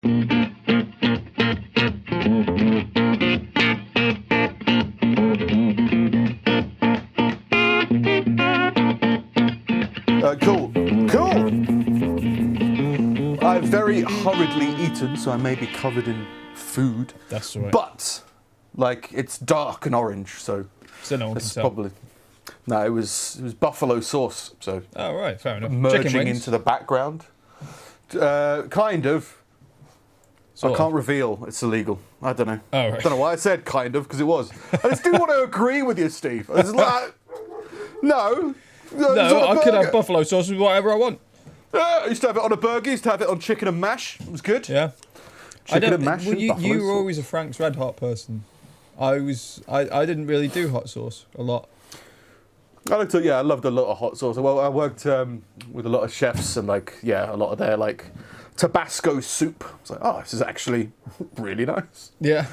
Cool. I've very hurriedly eaten, so I may be covered in food. That's right. But, like, it's dark and orange, so no one can tell. probably. No, it was buffalo sauce, so. Oh right, fair enough. Merging into the background. Kind of. Sort I can't of. reveal. It's illegal. I don't know. Oh, right. I don't know why I said kind of, because it was. I just didn't want to agree with you, Steve. I was like, no. No, I could have buffalo sauce with whatever I want. I used to have it on a burger. Used to have it on chicken and mash. It was good. Yeah. Chicken and mash. Well, and buffalo you were sauce. always a Frank's Red Hot person. I didn't really do hot sauce a lot. I loved a lot of hot sauce. Well, I worked with a lot of chefs and a lot of their Tabasco soup. I was like, oh, this is actually really nice. Yeah.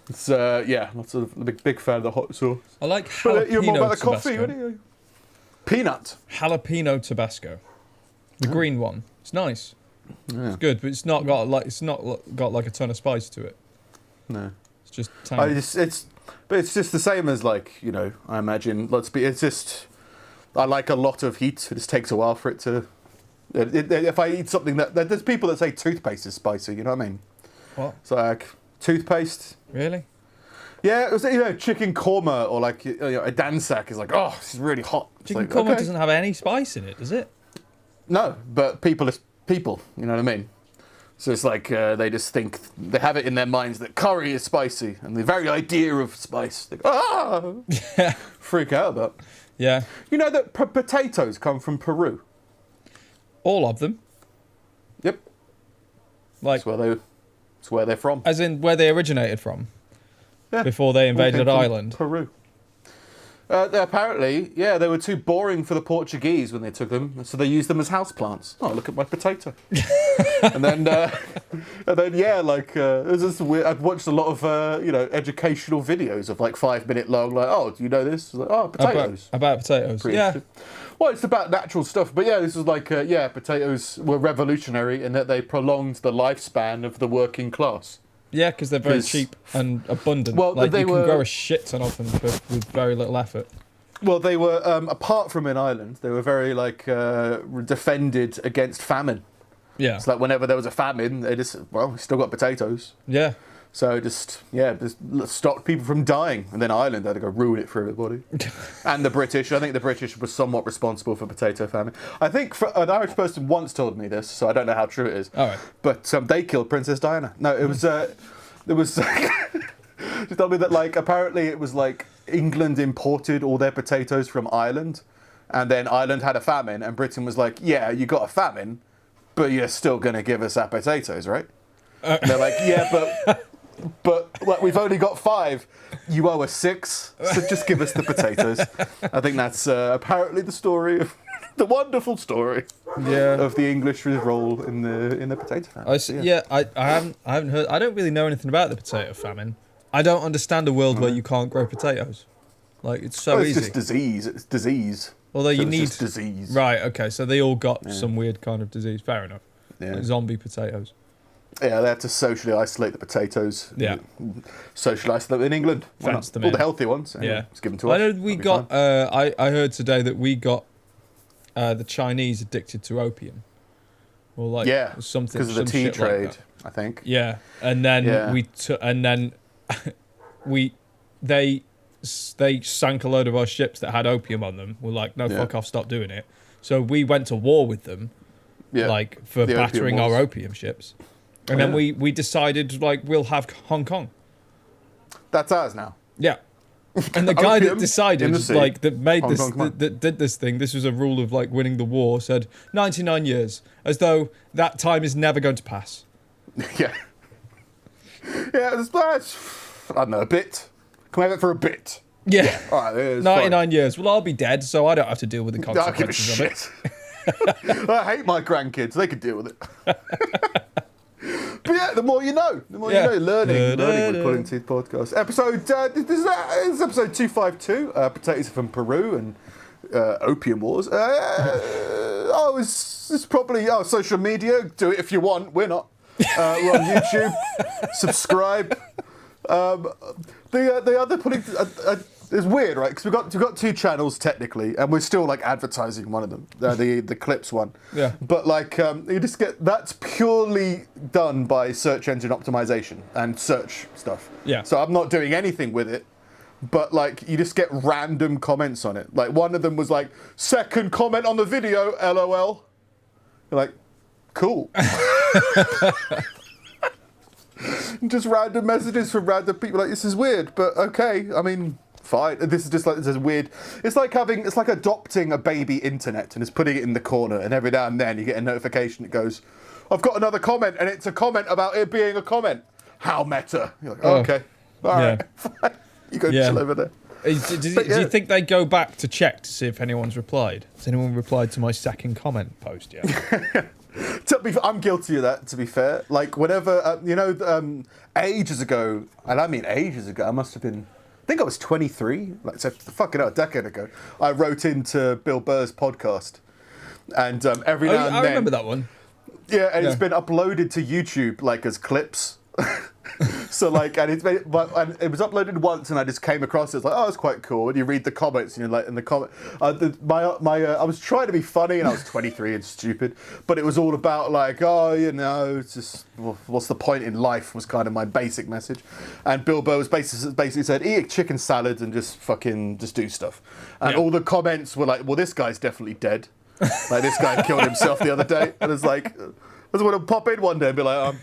It's lots of big fan of the hot sauce. I like But you're more jalapeno about the coffee, Tabasco. wouldn't you? Peanut. Jalapeno Tabasco, the green one. It's nice. Yeah. It's good, but it's not got like a ton of spice to it. No. It's just tiny. But it's just the same as I imagine. It's just I like a lot of heat. It just takes a while for it to. If I eat something there's people that say toothpaste is spicy. You know what I mean? What? It's like toothpaste. Really? Yeah, it was chicken korma or a dansak is oh, this is really hot. It's Chicken like, korma okay. doesn't have any spice in it, does it? No, but people is people. You know what I mean? So it's they just think they have it in their minds that curry is spicy, and the very idea of spice, they go, freak out about. Yeah. You know that potatoes come from Peru. All of them. Yep, Like, it's where they're from. as in where they originated from. Yeah. Before they invaded All came from Ireland. Peru. Apparently, they were too boring for the Portuguese when they took them, so they used them as houseplants. Oh, look at my potato. and then, it was just weird. I've watched a lot of, educational videos of 5-minute long, oh, do you know this? Like, oh, potatoes. About potatoes. Pretty Yeah. interesting. Well, it's about natural stuff, but this was potatoes were revolutionary in that they prolonged the lifespan of the working class. Yeah, because they're very 'Cause- cheap and abundant. Well, you they can were- grow a shit ton of them with very little effort. Well, they were, apart from in Ireland, they were very, defended against famine. Yeah. It's whenever there was a famine, they just, we still got potatoes. Yeah. So just stopped people from dying. And then Ireland had to go ruin it for everybody. And the British. I think the British were somewhat responsible for potato famine. I think an Irish person once told me this, so I don't know how true it is. All right. But they killed Princess Diana. No, it was, she told me that apparently it was England imported all their potatoes from Ireland, and then Ireland had a famine, and Britain was like, yeah, you got a famine, but you're still going to give us our potatoes, right? And they're like, yeah, but we've only got 5. You owe us 6, so just give us the potatoes. I think that's apparently the story of the wonderful story of the English role in the potato famine. I haven't heard. I don't really know anything about the potato famine. I don't understand a world where you can't grow potatoes. It's so it's easy. just disease. It's disease. Although So you it's need just disease. Right. Okay. So they all got some weird kind of disease. Fair enough. Yeah. Zombie potatoes. Yeah, they had to socially isolate the potatoes. Yeah. Socially isolate them in England. Why Fence not? them All in. the healthy ones. Anyway, Yeah. it's given to us. I know we That'll be got. fine. I heard today that we got the Chinese addicted to opium. Or something because of the some tea shit trade, Like that. I think. Yeah, and then they sank a load of our ships that had opium on them. We're like, no, fuck off, stop doing it. So we went to war with them, for The battering opium our wars. opium ships. And then we decided, we'll have Hong Kong. That's ours now. Yeah. And the guy that Opium decided, in the sea. that made Hong this, Kong, come on. that did this thing, this was a rule of, winning the war, said 99 years, as though that time is never going to pass. Yeah. Yeah, it's I don't know, a bit. Can we have it for a bit? Yeah. All right, it's 99 years. Well, I'll be dead, so I don't have to deal with the fine. I don't give a consequences of it. shit. I hate my grandkids. They could deal with it. But yeah, the more you know. The more you know. Learning with Pulling Teeth Podcast. This is episode 252. Potatoes from Peru and opium wars. It's probably social media. Do it if you want. We're not. We're on YouTube. Subscribe. The other putting it's weird, right? Because we've got two channels technically, and we're still like advertising one of them, the clips one. Yeah. But like you just get that's purely done by search engine optimization and search stuff. Yeah. So I'm not doing anything with it. But like you just get random comments on it. Like one of them was like, "Second comment on the video, LOL." You're like, cool. Just random messages from random people. Like, this is weird, but okay. I mean, fine. This is just like, this is weird. It's like adopting a baby internet and just putting it in the corner, and every now and then you get a notification that goes, "I've got another comment," and it's a comment about it being a comment. How meta. You're like, okay. All right. Fine. You go chill over there. Do you think they go back to check to see if anyone's replied? Has anyone replied to my second comment post yet? I'm guilty of that, to be fair. Like, whenever, ages ago, and I mean ages ago, I think I was 23, like, so fucking a decade ago, I wrote into Bill Burr's podcast. And every now and then... I remember that one. Yeah, and it's been uploaded to YouTube, like, as clips. So like, and it was uploaded once, and I just came across it. It's like, oh, it's quite cool. And you read the comments, and you're like, in the comment, I was trying to be funny, and I was 23 and stupid, but it was all about like, oh, it's just, what's the point in life? Was kind of my basic message. And Bill Burr was basically said, eat a chicken salad and just do stuff. And all the comments were like, well, this guy's definitely dead. Like, this guy killed himself the other day, and it's like, I just want to pop in one day and be like,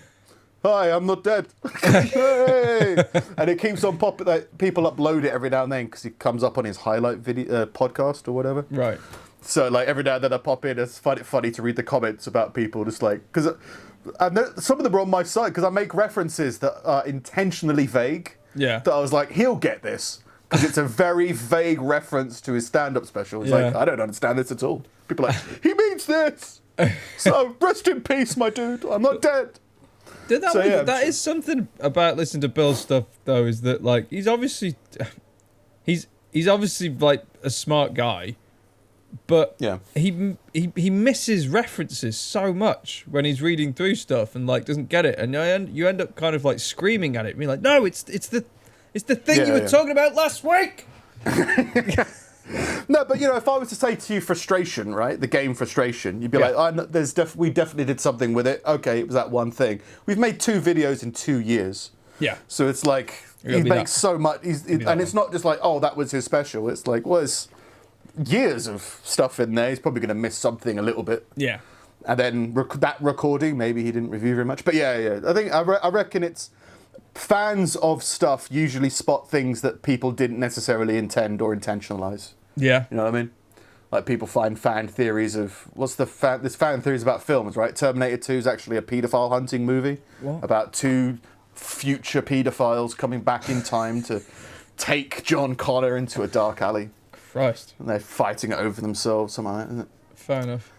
hi, I'm not dead. Hey! And it keeps on popping. Like, people upload it every now and then because it comes up on his highlight video podcast or whatever. Right. So like every now and then I pop in. It's funny to read the comments about people just like because some of them are on my side because I make references that are intentionally vague. Yeah. That I was like, he'll get this because it's a very vague reference to his stand-up special. It's like, I don't understand this at all. People are like, he means this. So rest in peace, my dude. I'm not dead. That is something about listening to Bill's stuff, though, is that like he's obviously like a smart guy, but he misses references so much when he's reading through stuff and like doesn't get it, and you end up kind of like screaming at it, being like, "No, it's the thing you were talking about last week." No, but if I was to say to you frustration, right, the game frustration, you'd be like, we definitely did something with it. Okay, it was that one thing. We've made 2 videos in 2 years. Yeah. So it's like he makes so much, and it's not just like, oh, that was his special. It's like, well, there's years of stuff in there. He's probably going to miss something a little bit. Yeah. And then that recording, maybe he didn't review very much. But I reckon it's fans of stuff usually spot things that people didn't necessarily intend or intentionalize. Yeah. You know what I mean? Like people find fan theories of there's fan theories about films, right? Terminator 2 is actually a paedophile hunting movie about 2 future paedophiles coming back in time to take John Connor into a dark alley. Christ. And they're fighting it over themselves, something like that, isn't it? Fair enough.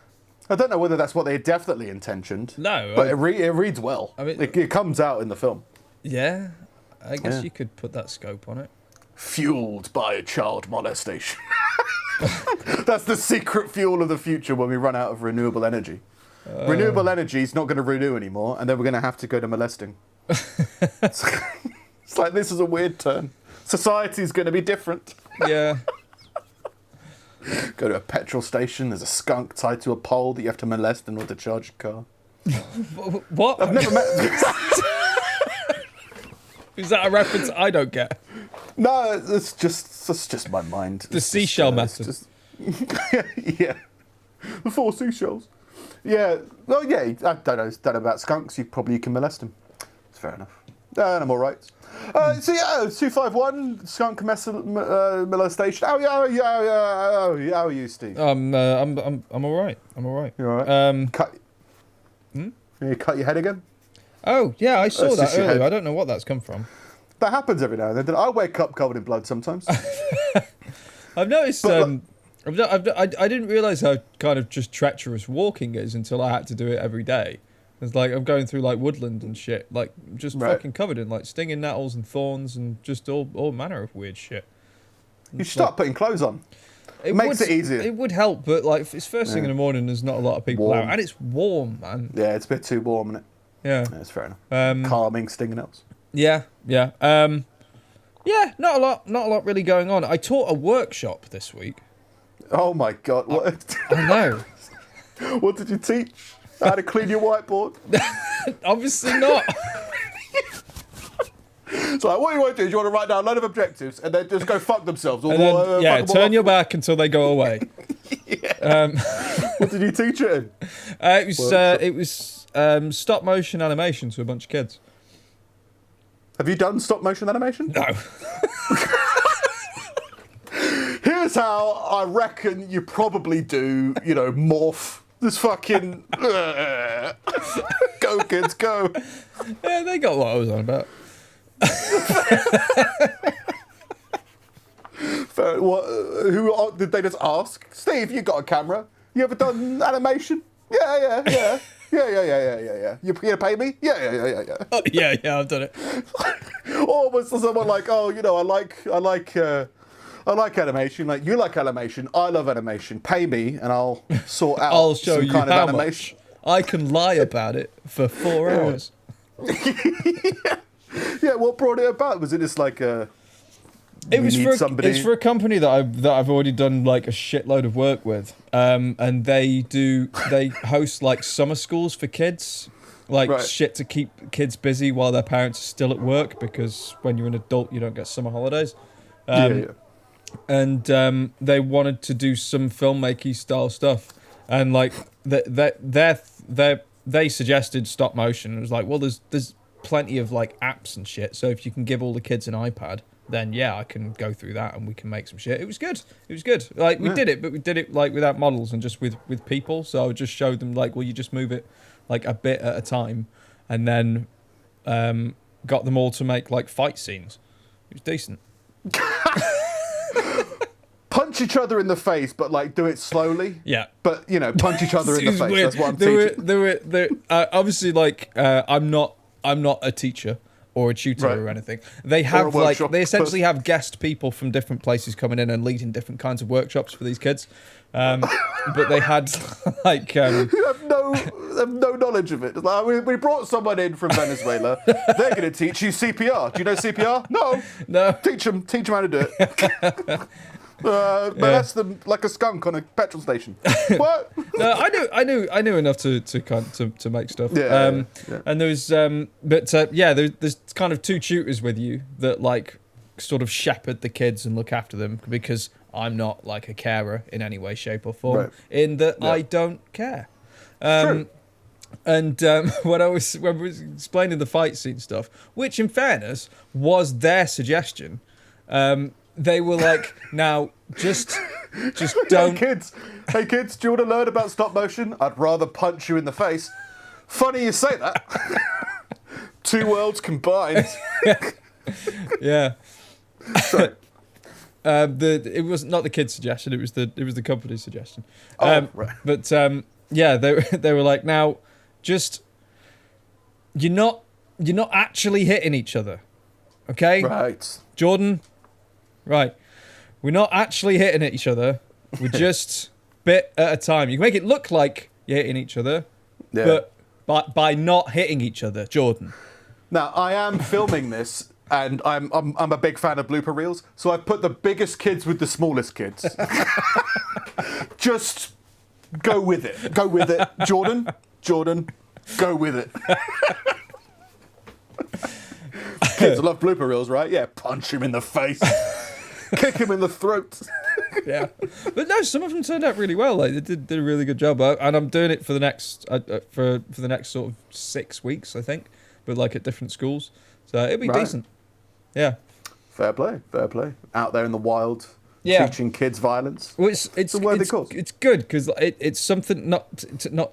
I don't know whether that's what they definitely intentioned. No. But it reads well. I mean, it comes out in the film. Yeah. I guess you could put that scope on it. Fueled by child molestation. That's the secret fuel of the future when we run out of renewable energy. Renewable energy is not going to renew anymore, and then we're going to have to go to molesting. It's like, this is a weird turn. Society's going to be different. Yeah. Go to a petrol station, there's a skunk tied to a pole that you have to molest in order to charge your car. What? I've never met... Is that a reference I don't get? No, it's just my mind. The seashell method. Yeah. The 4 seashells. Yeah. Well, yeah, I don't know about skunks. You can molest them. It's fair enough. And I'm all right. So yeah, 251 skunk molestation. How are you, Steve? I'm all right. I'm all right. You all right? You cut your head again? Oh yeah, I saw that earlier. Head. I don't know what that's come from. That happens every now and then. I wake up covered in blood sometimes. I've noticed. I didn't realise how kind of just treacherous walking is until I had to do it every day. It's like I'm going through like woodland and shit, like just fucking covered in like stinging nettles and thorns and just all manner of weird shit. You should start putting clothes on. It makes it easier. It would help, but like if it's first thing in the morning, there's not a lot of people out, and it's warm, man. Yeah, it's a bit too warm, isn't it? Yeah. That's fair enough. Calming stingnails. Yeah. Yeah. Yeah. Not a lot really going on. I taught a workshop this week. Oh my god! What? I know. What did you teach? How to clean your whiteboard? Obviously not. So like, what you want to do is you want to write down a load of objectives and then just go fuck themselves. And then, turn your back until they go away. What did you teach it in? It was stop motion animation to a bunch of kids. Have you done stop motion animation? No. Here's how I reckon you probably do, morph. This fucking... Go, kids, go. Yeah, they got what I was on about. Who did they just ask? Steve, you got a camera? You ever done animation? Yeah. You gonna pay me? Yeah. Oh, yeah, I've done it. Or was someone like, I like animation. Like, you like animation. I love animation. Pay me, and I'll sort out I'll show some you kind how of animation. much. I can lie about it for 4 hours. Yeah, what brought it about? Was it just like a... It's for a company that I've already done like a shitload of work with, and they host like summer schools for kids, like shit to keep kids busy while their parents are still at work, because when you're an adult you don't get summer holidays. And they wanted to do some filmmaking style stuff, and like they suggested stop motion. It was like, well, there's plenty of like apps and shit, so if you can give all the kids an iPad, then yeah, I can go through that and we can make some shit. It was good. Like, we did it, but we did it like without models and just with people. So I would just show them like, well, you just move it like a bit at a time, and then got them all to make like fight scenes. It was decent. Punch each other in the face, but like do it slowly. Yeah. But punch each other in the face. Weird. That's what I'm teaching. There obviously, like, I'm not a teacher or a tutor or anything. They have they essentially have guest people from different places coming in and leading different kinds of workshops for these kids. But they had like you have no knowledge of it. Like, we brought someone in from Venezuela. They're going to teach you CPR. Do you know CPR? No. Teach them how to do it. But that's them like a skunk on a petrol station. What? No, I knew enough to make stuff. Yeah. And there's there's kind of two tutors with you that like sort of shepherd the kids and look after them, because I'm not like a carer in any way, shape or form. In that I don't care. True. And when I was explaining the fight scene stuff, which in fairness was their suggestion, they were like, now just don't. Hey kids, do you want to learn about stop motion? I'd rather punch you in the face. Funny you say that. Two worlds combined. Yeah. Sorry. It was not the kid's suggestion. It was the company's suggestion. Right. But they were like, now, just you're not actually hitting each other, okay? Right. Jordan. Right. We're not actually hitting at each other. We're just bit at a time. You can make it look like you're hitting each other, but by not hitting each other, Jordan. Now, I am filming this, and I'm a big fan of blooper reels, so I've put the biggest kids with the smallest kids. Just go with it. Go with it. Jordan, go with it. Kids love blooper reels, right? Yeah, punch him in the face. Kick him in the throat. Yeah, but no, some of them turned out really well. Like, they did a really good job, and I'm doing it for the next for the next sort of 6 weeks, I think, but like at different schools, so it'll be decent. Yeah, fair play. Out there in the wild, teaching kids violence. Well, it's a worthy cause. It's good because it's something not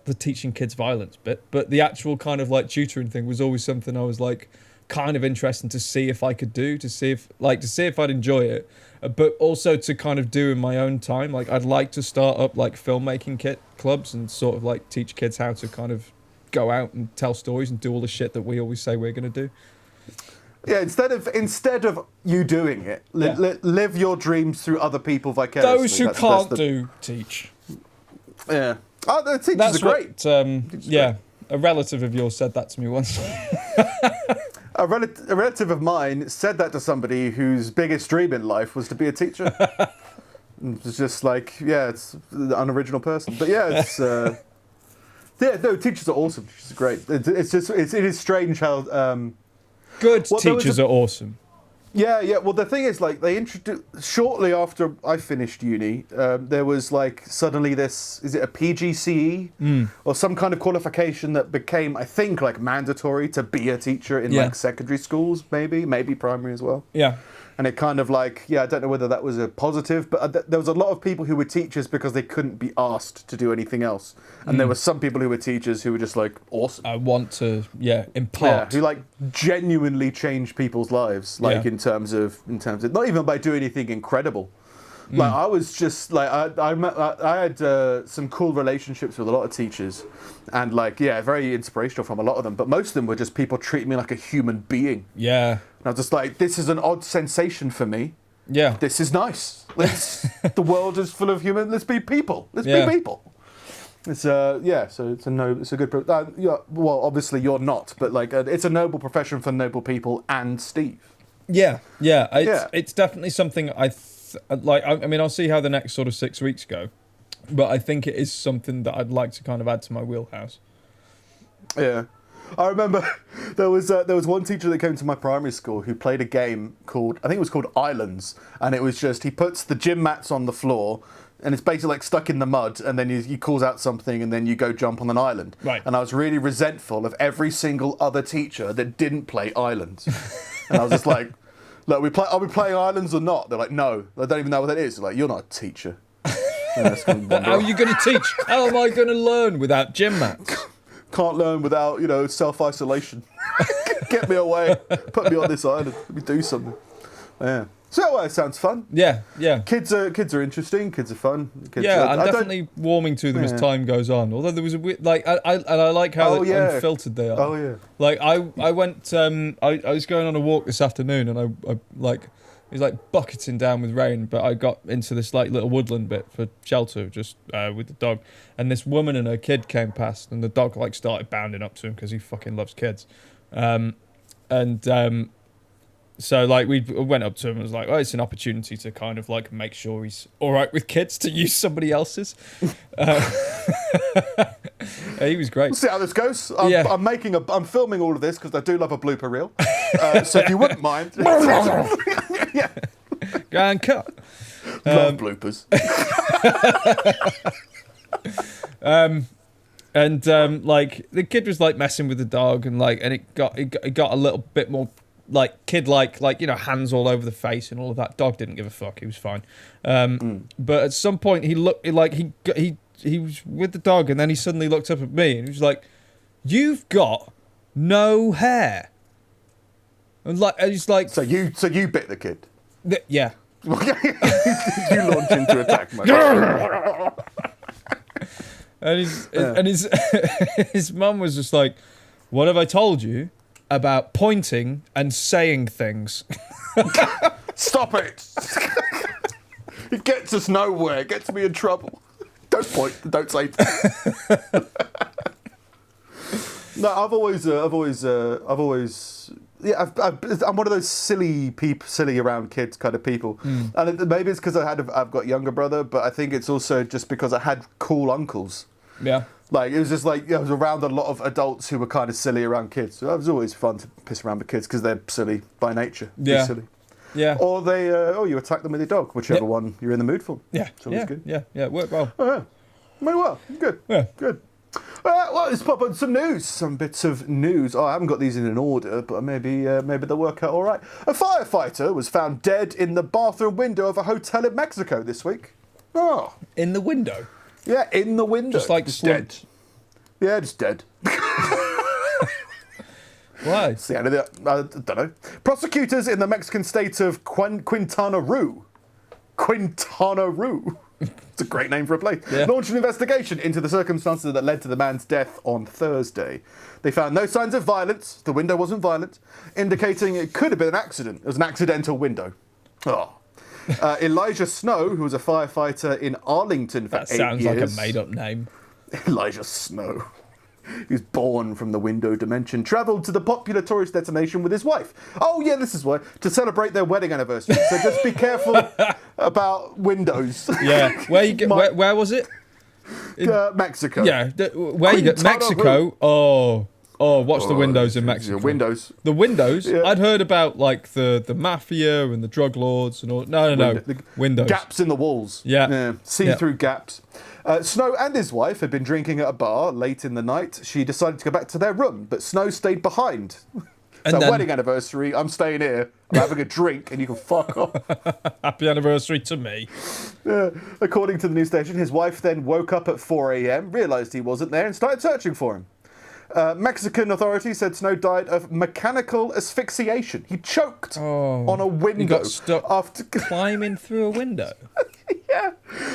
the teaching kids violence bit, but the actual kind of like tutoring thing was always something I was like kind of interesting to see if I could do, to see if I'd enjoy it, but also to kind of do in my own time. Like, I'd like to start up like filmmaking kit clubs and sort of like teach kids how to kind of go out and tell stories and do all the shit that we always say we're going to do. Yeah, instead of you doing it, live your dreams through other people vicariously. Those who can't teach. Yeah. Oh, the teachers That's are great. Yeah. A relative of yours said that to me once. A relative of mine said that to somebody whose biggest dream in life was to be a teacher. It's just like, yeah, it's an unoriginal person. But yeah, it's... yeah, no, teachers are awesome. Teachers are great. It is strange how... Good teachers are awesome. Yeah. Well, the thing is, like, they introduced... Shortly after I finished uni, there was, like, suddenly this... Is it a PGCE? Or some kind of qualification that became, I think, like, mandatory to be a teacher in, like, secondary schools, maybe primary as well. Yeah. And it kind of like, I don't know whether that was a positive, but there was a lot of people who were teachers because they couldn't be asked to do anything else. And there were some people who were teachers who were just like, awesome. I want to, impart. Yeah, who like genuinely changed people's lives, like in terms of, not even by doing anything incredible. Like I was just like, I had some cool relationships with a lot of teachers and like, very inspirational from a lot of them. But most of them were just people treating me like a human being. Yeah. And I was just like, this is an odd sensation for me. Yeah. This is nice. The world is full of humans. Let's be people. Let's be people. It's so it's a good. Well, obviously you're not, but like it's a noble profession for noble people and Steve. Yeah. It's definitely something I mean, I'll see how the next sort of 6 weeks go, but I think it is something that I'd like to kind of add to my wheelhouse. Yeah. I remember there was one teacher that came to my primary school who played a game called, I think it was called Islands, and it was just, he puts the gym mats on the floor, and it's basically like stuck in the mud, and then he calls out something, and then you go jump on an island. Right. And I was really resentful of every single other teacher that didn't play Islands. And I was just like, look, are we playing Islands or not? They're like, no, I don't even know what that is. They're like, you're not a teacher. How are you going to teach? How am I going to learn without gym mats? Can't learn without, self-isolation. Get me away. Put me on this island. Let me do something. Yeah. So it sounds fun. Yeah. Kids are interesting. Kids are fun. I'm definitely warming to them as time goes on. Although there was a weird, like, I like how unfiltered they are. Oh yeah. Like I went, I was going on a walk this afternoon, and I like, it was like bucketing down with rain, but I got into this like little woodland bit for shelter just with the dog, and this woman and her kid came past, and the dog like started bounding up to him because he fucking loves kids, so like we went up to him and was like, well, it's an opportunity to kind of like make sure he's all right with kids to use somebody else's. He was great. We'll see how this goes. I'm filming all of this because I do love a blooper reel. So if you wouldn't mind, yeah, go and cut. Love bloopers. Like the kid was like messing with the dog, and it got a little bit more like kid-like, hands all over the face and all of that. Dog didn't give a fuck. He was fine. But at some point he looked like he was with the dog, and then he suddenly looked up at me and he was like, "You've got no hair." And he's like, So you bit the kid. Yeah. You launch into attack mode. And his mum was just like, "What have I told you about pointing and saying things?" Stop it! It gets us nowhere. It gets me in trouble. Don't point. Don't say. No, I'm one of those silly around kids kind of people, and maybe it's because I've got a younger brother, but I think it's also just because I had cool uncles. Yeah. Like, it was just like, I was around a lot of adults who were kind of silly around kids. So it was always fun to piss around with kids because they're silly by nature. Yeah. They're silly. Yeah. Or you attack them with your dog, whichever one you're in the mood for. Yeah. It's always good. Yeah. It worked well. Oh, yeah. Very well. Good. Yeah. Good. Well, let's pop on some news. Some bits of news. Oh, I haven't got these in an order, but maybe they'll work out all right. A firefighter was found dead in the bathroom window of a hotel in Mexico this week. Oh. In the window? Yeah, in the window. Just dead. Yeah, just dead. Why? See, I don't know. Prosecutors in the Mexican state of Quintana Roo. It's a great name for a place. Yeah. Launched an investigation into the circumstances that led to the man's death on Thursday. They found no signs of violence. The window wasn't violent, indicating it could have been an accident. It was an accidental window. Oh. Elijah Snow, who was a firefighter in Arlington for 8 years. That sounds like a made-up name. Elijah Snow. He was born from the window dimension, travelled to the popular tourist destination with his wife. Oh yeah, this is why, to celebrate their wedding anniversary. So just be careful about windows. Yeah, where was it? Mexico. Yeah, where you go? Mexico. Watch the windows in Mexico. Windows. The windows. Yeah. I'd heard about like the mafia and the drug lords and all. No. Windows. Gaps in the walls. Yeah. See-through gaps. Snow and his wife had been drinking at a bar late in the night. She decided to go back to their room, but Snow stayed behind. So wedding anniversary, I'm staying here. I'm having a drink, and you can fuck off. Happy anniversary to me. According to the news station, his wife then woke up at 4 a.m., realised he wasn't there, and started searching for him. Mexican authorities said Snow died of mechanical asphyxiation. He choked on a window. He got stuck after climbing through a window. Yeah.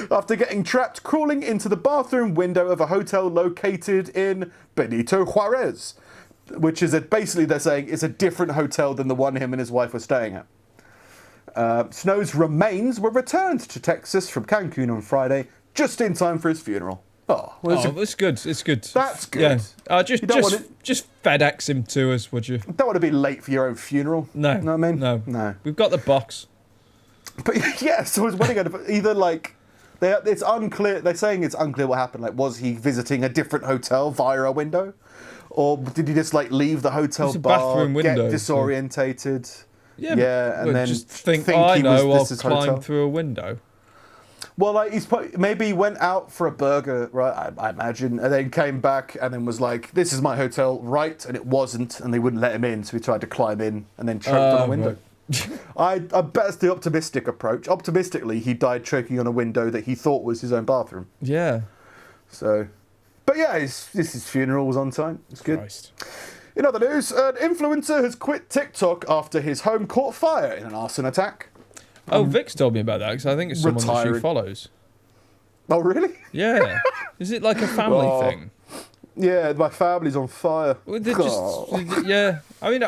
After getting trapped crawling into the bathroom window of a hotel located in Benito Juarez, which is basically they're saying it's a different hotel than the one him and his wife were staying at. Snow's remains were returned to Texas from Cancun on Friday, just in time for his funeral. It's good. It's good. That's good. Yeah. Just FedEx him to us, would you? Don't want to be late for your own funeral. No. You know what I mean? No. We've got the box. But yeah, so his wedding either like it's unclear. They're saying it's unclear what happened. Like, was he visiting a different hotel via a window, or did he just like leave the hotel bar, bathroom window, get disorientated? So. And then just think I'll climb hotel through a window. Well, like maybe he went out for a burger, right? I imagine, and then came back and then was like, "This is my hotel, right?" And it wasn't, and they wouldn't let him in, so he tried to climb in and then choked on a window. Right. I bet it's the optimistic approach. Optimistically, he died choking on a window that he thought was his own bathroom. Yeah. So, but yeah, his funeral was on time. It's good. Christ. In other news, an influencer has quit TikTok after his home caught fire in an arson attack. Vic's told me about that because I think it's someone that she follows. Oh, really? Yeah. Is it like a family thing? Yeah, my family's on fire. Well, yeah. I mean,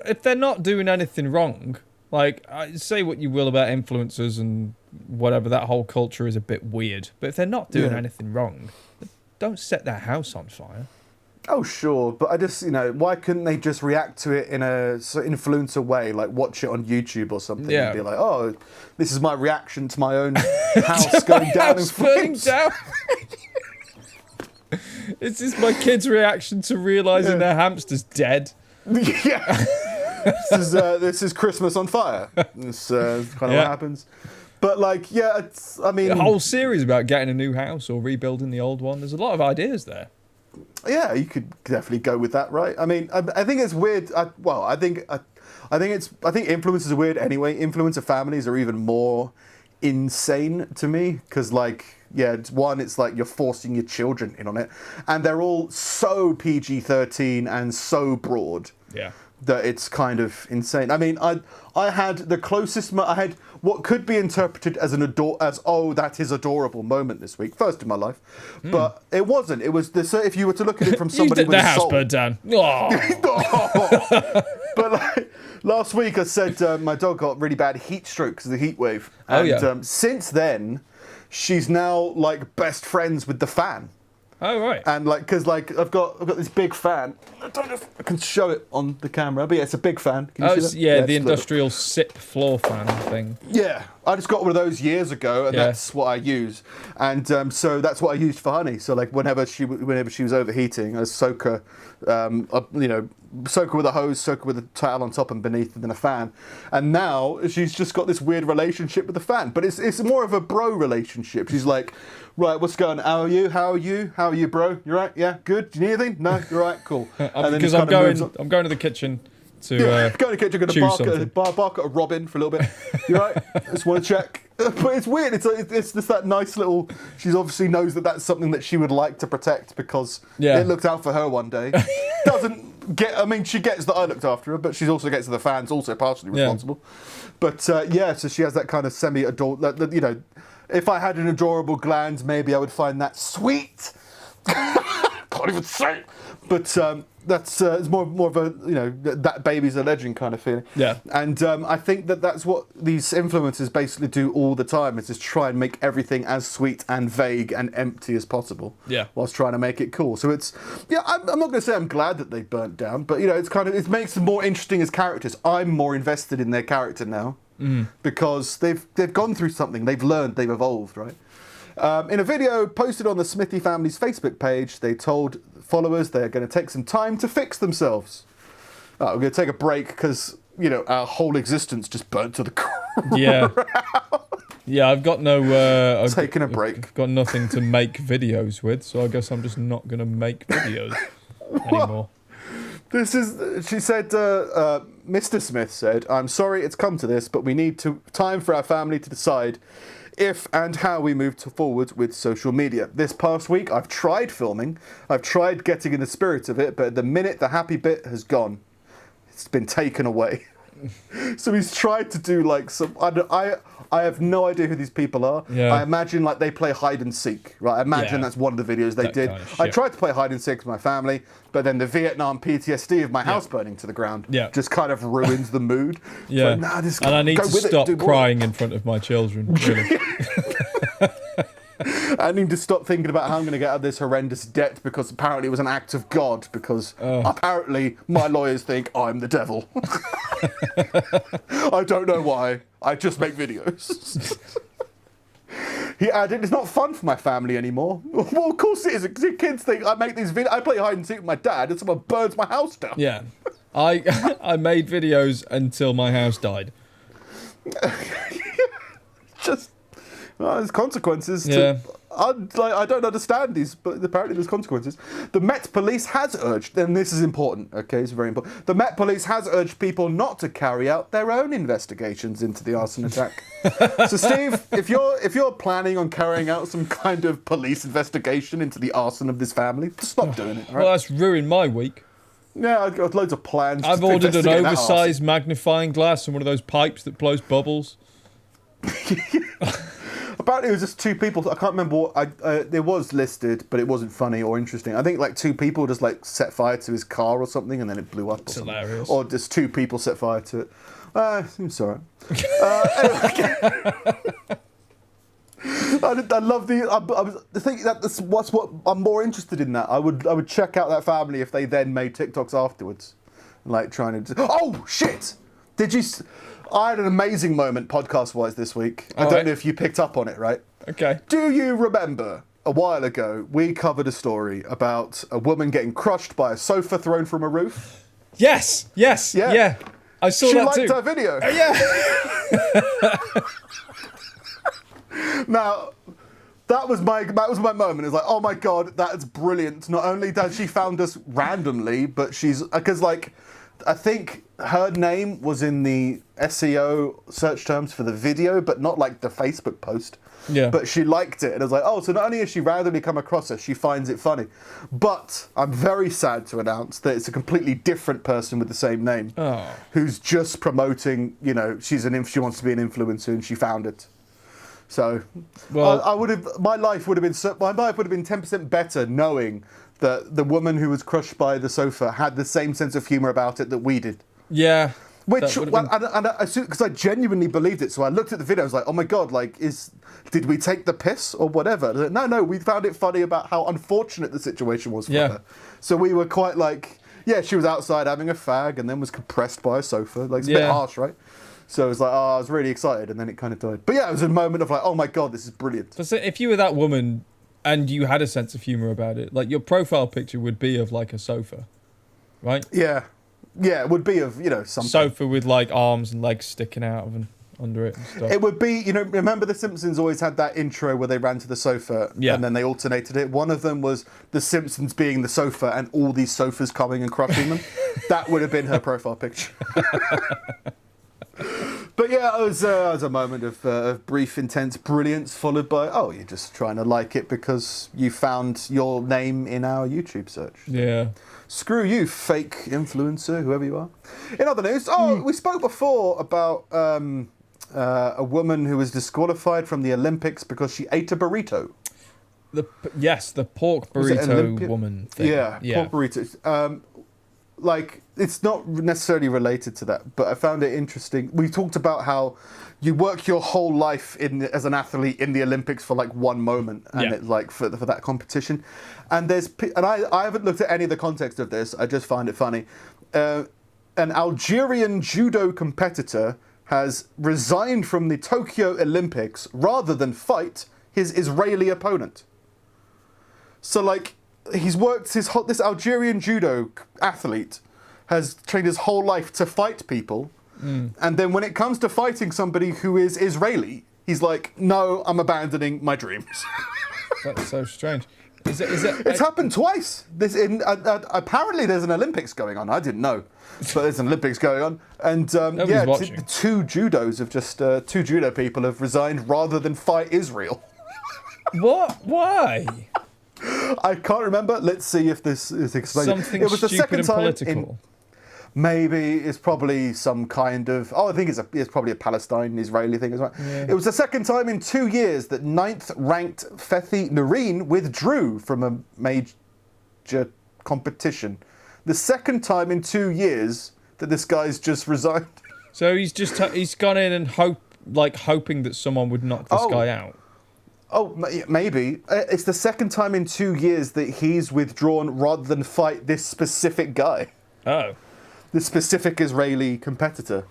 if they're not doing anything wrong, like, say what you will about influencers and whatever, that whole culture is a bit weird. But if they're not doing anything wrong, don't set their house on fire. Oh, sure. But I just, why couldn't they just react to it in a influencer way, like watch it on YouTube or something and be like, oh, this is my reaction to my own house going down in flames. This is my kid's reaction to realising their hamster's dead. Yeah. This is Christmas on fire. This kind of what happens. But a whole series about getting a new house or rebuilding the old one. There's a lot of ideas there. Yeah, you could definitely go with that, right? I mean, I think it's weird. I think influencers are weird anyway. Influencer families are even more insane to me because, it's like you're forcing your children in on it, and they're all so PG-13 and so broad. Yeah. That it's kind of insane. I mean, I had the closest. I had what could be interpreted as that is adorable moment this week, first in my life, but it wasn't. It was if you were to look at it from somebody with a soul. The house burned down. Oh. But last week I said my dog got really bad heat stroke because of the heat wave, and since then she's now best friends with the fan. Oh, right. And because I've got this big fan. I don't know if I can show it on the camera, but yeah, it's a big fan. Can you see that? Yeah, the industrial SIP floor fan thing. Yeah, I just got one of those years ago, and that's what I use. And so that's what I used for Honey. So whenever she was overheating, I soak her, soak her with a hose, soak her with a towel on top and beneath, and then a fan. And now she's just got this weird relationship with the fan, but it's more of a bro relationship. She's like, right, what's going on? How are you? How are you, bro? You right? Yeah, good. Do you need anything? No, you're right. Cool. Because I'm going to the kitchen to go to the kitchen. Going to bark at a robin for a little bit. You right? Just want to check. But it's weird. It's just that nice little. She obviously knows that that's something that she would like to protect because it looked out for her one day. Doesn't get. I mean, she gets that I looked after her, but she also gets the fans also partially responsible. But so she has that kind of semi-adult. If I had an adorable gland, maybe I would find that sweet. Can't even say it. But That's it's more of a that baby's a legend kind of feeling. Yeah. And I think that's what these influencers basically do all the time, is just try and make everything as sweet and vague and empty as possible. Yeah. Whilst trying to make it cool. So it's I'm not going to say I'm glad that they burnt down, but it's it makes them more interesting as characters. I'm more invested in their character now because they've gone through something, they've learned, they've evolved, right? In a video posted on the Smithy family's Facebook page, they told followers they're going to take some time to fix themselves. We're going to take a break because, our whole existence just burnt to the ground. Yeah. Yeah, I've got no... Taking a break. I've got nothing to make videos with, so I guess I'm just not going to make videos anymore. She said, Mr. Smith said, "I'm sorry it's come to this, but we need time for our family to decide if and how we move forward with social media. This past week, I've tried filming. I've tried getting in the spirit of it, but at the minute, the happy bit has gone. It's been taken away." So he's tried to do some... I have no idea who these people are. Yeah. I imagine they play hide and seek, right? I imagine that's one of the videos they did. Kind of I tried to play hide and seek with my family, but then the Vietnam PTSD of my house burning to the ground just kind of ruins the mood. Yeah. And I need to stop crying in front of my children, really. I need to stop thinking about how I'm going to get out of this horrendous debt because apparently it was an act of God, because apparently my lawyers think I'm the devil. I don't know why. I just make videos. He added, "It's not fun for my family anymore." Well, of course it is. The kids think I make these videos. I play hide and seek with my dad and someone burns my house down. Yeah. I made videos until my house died. Just... there's consequences. Yeah. I don't understand these, but apparently there's consequences. The Met Police has urged, and this is important, okay, it's very important. The Met Police has urged people not to carry out their own investigations into the arson attack. So, Steve, if you're planning on carrying out some kind of police investigation into the arson of this family, stop doing it. Right? Well, that's ruined my week. Yeah, I've got loads of plans. I've ordered an oversized magnifying glass and one of those pipes that blows bubbles. Apparently it was just two people. I can't remember what it was listed, but it wasn't funny or interesting. I think two people just set fire to his car or something, and then it blew up. It's hilarious. Or just two people set fire to it. It's alright. I love the thing that's what I'm more interested in. That I would check out that family if they then made TikToks afterwards, trying to. Oh shit! Did you? I had an amazing moment podcast-wise this week. I don't know if you picked up on it, right? Okay. Do you remember a while ago we covered a story about a woman getting crushed by a sofa thrown from a roof? Yes. Yeah. I saw that too. She liked our video. Yeah. Now, that was my moment. It's oh my god, that's brilliant. Not only does she found us randomly, but she's because I think her name was in the SEO search terms for the video, but not the Facebook post. Yeah. But she liked it, and I was so not only has she randomly come across us, she finds it funny. But I'm very sad to announce that it's a completely different person with the same name, who's just promoting. She wants to be an influencer, and she found it. So, my life would have been 10% better knowing that the woman who was crushed by the sofa had the same sense of humour about it that we did. Yeah. Because I genuinely believed it. So I looked at the video, I was like, oh my God, did we take the piss or whatever? No, we found it funny about how unfortunate the situation was for her. So we were quite she was outside having a fag and then was compressed by a sofa. It's a bit harsh, right? So it was I was really excited and then it kind of died. But yeah, it was a moment of oh my God, this is brilliant. So if you were that woman and you had a sense of humour about it, your profile picture would be of a sofa, right? Yeah. Yeah, it would be of, something. Sofa with arms and legs sticking out of and under it and stuff. It would be, remember The Simpsons always had that intro where they ran to the sofa and then they alternated it. One of them was The Simpsons being the sofa and all these sofas coming and crushing them. That would have been her profile picture. But yeah, it was a moment of brief, intense brilliance, followed by, you're just trying to like it because you found your name in our YouTube search. Yeah. Screw you, fake influencer, whoever you are. In other news, we spoke before about a woman who was disqualified from the Olympics because she ate a burrito. The pork burrito woman thing. Yeah, pork burritos. like, it's not necessarily related to that, but I found it interesting. We talked about how you work your whole life as an athlete in the Olympics for like one moment, and it's like for that competition. And I haven't looked at any of the context of this. I just find it funny. An Algerian judo competitor has resigned from the Tokyo Olympics rather than fight his Israeli opponent. So like, he's worked this Algerian judo athlete has trained his whole life to fight people, and then when it comes to fighting somebody who is Israeli, he's like, no, I'm abandoning my dreams. That's so strange. It's happened twice. Apparently there's an Olympics going on. I didn't know, but there's an Olympics going on, and two judo people have resigned rather than fight Israel. What? Why? I can't remember. Let's see if this is explained. Something it was stupid the second and time political. Maybe it's probably some kind of... I think it's probably a Palestine-Israeli thing as well. Yeah. It was the second time in 2 years that 9th-ranked Fethi Noreen withdrew from a major competition. The second time in 2 years that this guy's just resigned. So he's gone in and hoping that someone would knock this guy out. Oh, maybe. It's the second time in 2 years that he's withdrawn rather than fight this specific guy. Oh. This specific Israeli competitor.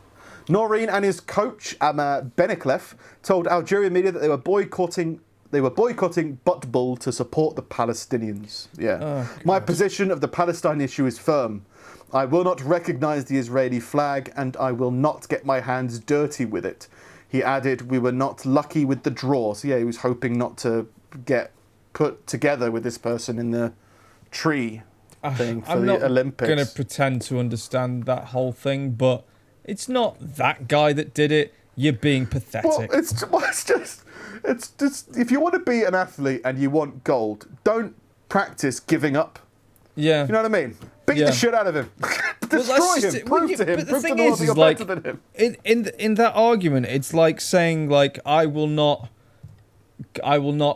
Noreen and his coach, Amma Beneklef, told Algerian media that they were boycotting Butbul to support the Palestinians. Yeah. Oh, my position of the Palestine issue is firm. I will not recognise the Israeli flag, and I will not get my hands dirty with it. He added, we were not lucky with the draw. So, yeah, he was hoping not to get put together with this person in the tree thing for the Olympics. I'm not going to pretend to understand that whole thing, but it's not that guy that did it. You're being pathetic. Well, it's just, if you want to be an athlete and you want gold, don't practice giving up. Yeah. You know what I mean? Beat the shit out of him. Destroy him. Prove to him. Prove to the world that you're better than him. In that argument, it's like saying, like, I will not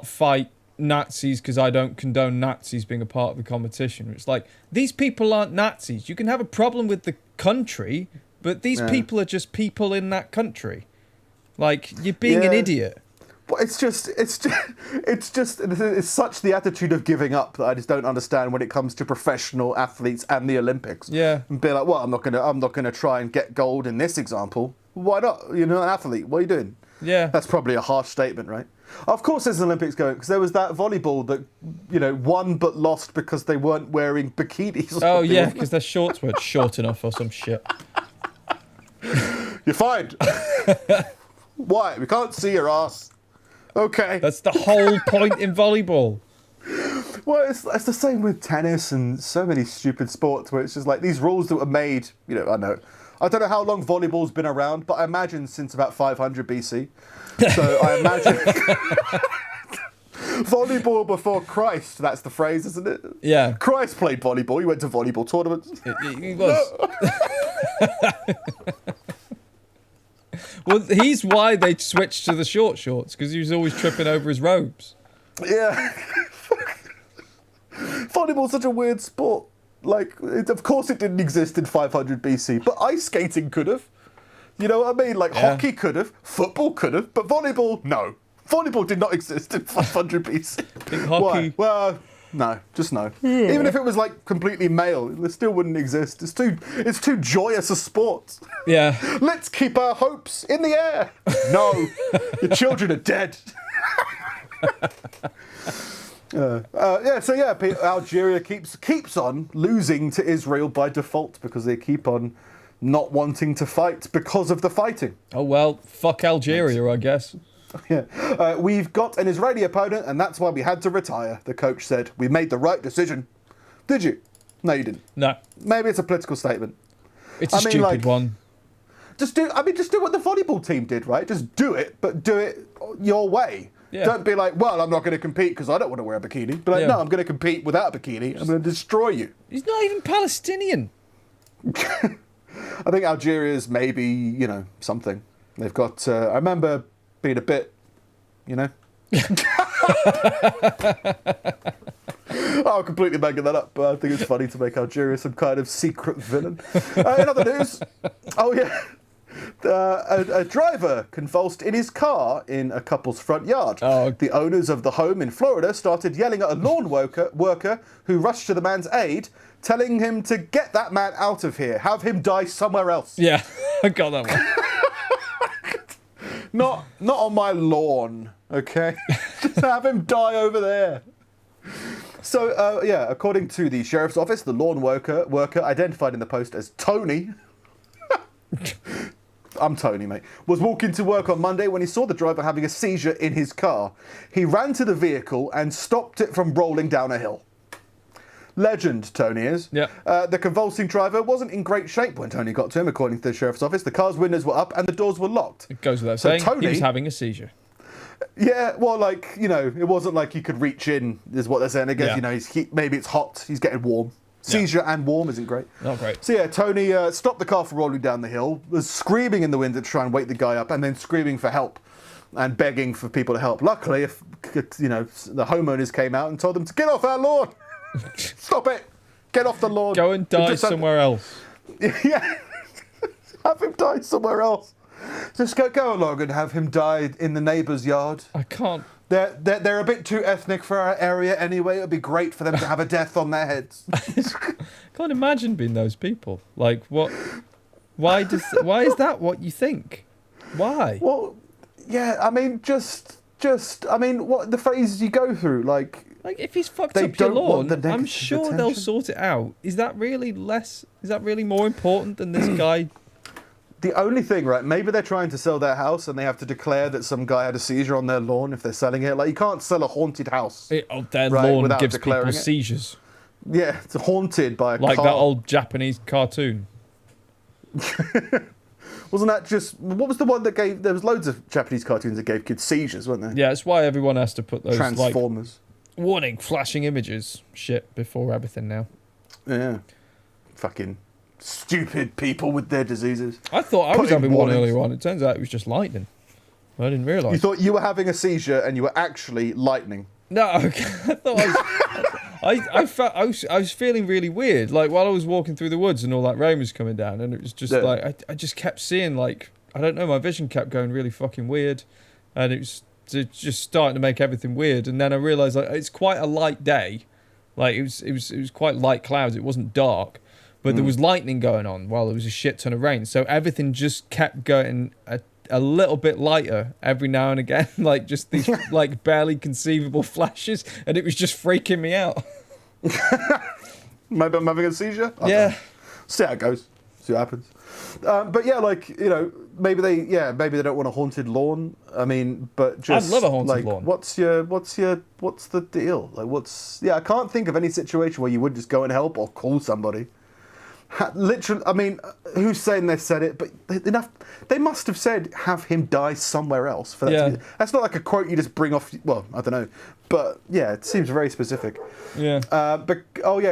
fight Nazis because I don't condone Nazis being a part of the competition. It's like, these people aren't Nazis. You can have a problem with the country, but these people are just people in that country. Like, you're being an idiot. But it's such the attitude of giving up that I just don't understand when it comes to professional athletes and the Olympics. Yeah. And be like, well, I'm not gonna try and get gold in this example. Why not? You're not an athlete. What are you doing? Yeah. That's probably a harsh statement, right? Of course there's an Olympics going, because there was that volleyball that, won but lost because they weren't wearing bikinis. Oh, yeah, because their shorts weren't short enough or some shit. You're fined. Why? We can't see your ass. Okay. That's the whole point in volleyball. Well, it's the same with tennis and so many stupid sports where it's just like these rules that were made, I don't know how long volleyball's been around, but I imagine since about 500 BC. So I imagine volleyball before Christ, that's the phrase, isn't it? Yeah. Christ played volleyball. He went to volleyball tournaments. He was. Well, he's why they switched to the short shorts, because he was always tripping over his robes. Yeah. Volleyball's such a weird sport. Like, of course it didn't exist in 500 BC, but ice skating could have. You know what I mean? Like, hockey could have, football could have, but volleyball, no. Volleyball did not exist in 500 BC. Think hockey... Why? Well, no, just no. Yeah. Even if it was, like, completely male, it still wouldn't exist. It's too joyous a sport. Yeah. Let's keep our hopes in the air. No, your children are dead. Algeria keeps on losing to Israel by default because they keep on not wanting to fight because of the fighting. Oh, well, fuck Algeria, I guess. Yeah. We've got an Israeli opponent, and that's why we had to retire, the coach said. We made the right decision. Did you? No, you didn't. No. Maybe it's a political statement. It's a stupid one. Just do what the volleyball team did, right? Just do it, but do it your way. Yeah. Don't be like, well, I'm not going to compete because I don't want to wear a bikini. Be like, no, I'm going to compete without a bikini. I'm going to destroy you. He's not even Palestinian. I think Algeria's maybe, something. They've got, I remember being a bit, I I'm completely making that up, but I think it's funny to make Algeria some kind of secret villain. In other news, a driver convulsed in his car in a couple's front yard. Oh. The owners of the home in Florida started yelling at a lawn worker who rushed to the man's aid, telling him to get that man out of here, have him die somewhere else. Yeah, I got that one. Not on my lawn, okay? Just have him die over there. So, according to the sheriff's office, the lawn worker identified in the post as Tony. I'm Tony, mate. Was walking to work on Monday when he saw the driver having a seizure in his car. He ran to the vehicle and stopped it from rolling down a hill. Legend, Tony is. Yeah. The convulsing driver wasn't in great shape when Tony got to him, according to the sheriff's office. The car's windows were up and the doors were locked. It goes without So saying, Tony- he was having a seizure. Yeah, well, it wasn't like you could reach in, is what they're saying. I guess, Yeah. maybe it's hot, he's getting warm. Seizure and warm isn't great. Not great. So, Tony stopped the car from rolling down the hill, was screaming in the wind to try and wake the guy up, and then screaming for help and begging for people to help. Luckily, the homeowners came out and told them to get off our lawn. Stop it. Get off the lawn. Go and die somewhere else. Yeah. Have him die somewhere else. Just go along and have him die in the neighbour's yard. I can't. They're a bit too ethnic for our area anyway. It'd be great for them to have a death on their heads. Can't imagine being those people. Like, what? Why is that what you think? Why? Well, yeah, I mean, what the phases you go through, like if he's fucked they up your don't want lawn, the I'm negative sure they'll attention. sort it out. Is that really more important than this guy? The only thing, right, maybe they're trying to sell their house and they have to declare that some guy had a seizure on their lawn if they're selling it. Like, you can't sell a haunted house. Their Right, lawn without gives people declaring it. seizures. Yeah, it's haunted by a Like car. that old Japanese cartoon. Wasn't that just... What was the one that gave... There was loads of Japanese cartoons that gave kids seizures, weren't there? Yeah, that's why everyone has to put those, Transformers. warning, flashing images shit before everything now. Yeah. Fucking stupid people with their diseases. I thought I was Putting having one warnings. earlier on. It turns out it was just lightning. I didn't realise. You thought you were having a seizure and you were actually lightning. No, okay. I thought I was feeling really weird. Like while I was walking through the woods and all that rain was coming down, and it was just like I just kept seeing I don't know, my vision kept going really fucking weird, and it was just starting to make everything weird. And then I realised it's quite a light day, like it was quite light clouds. It wasn't dark, but there was lightning going on while there was a shit ton of rain. So everything just kept going a little bit lighter every now and again, like just these barely conceivable flashes, and it was just freaking me out. Maybe I'm having a seizure? I don't know. See how it goes. See what happens. But yeah, maybe they don't want a haunted lawn. I mean, but just I'd love a haunted lawn. What's the deal? I can't think of any situation where you would just go and help or call somebody. Literally, I mean, who's saying they said it? But they must have said, have him die somewhere else. For that to be, that's not like a quote you just bring off. Well, I don't know, but yeah, it seems very specific. Yeah.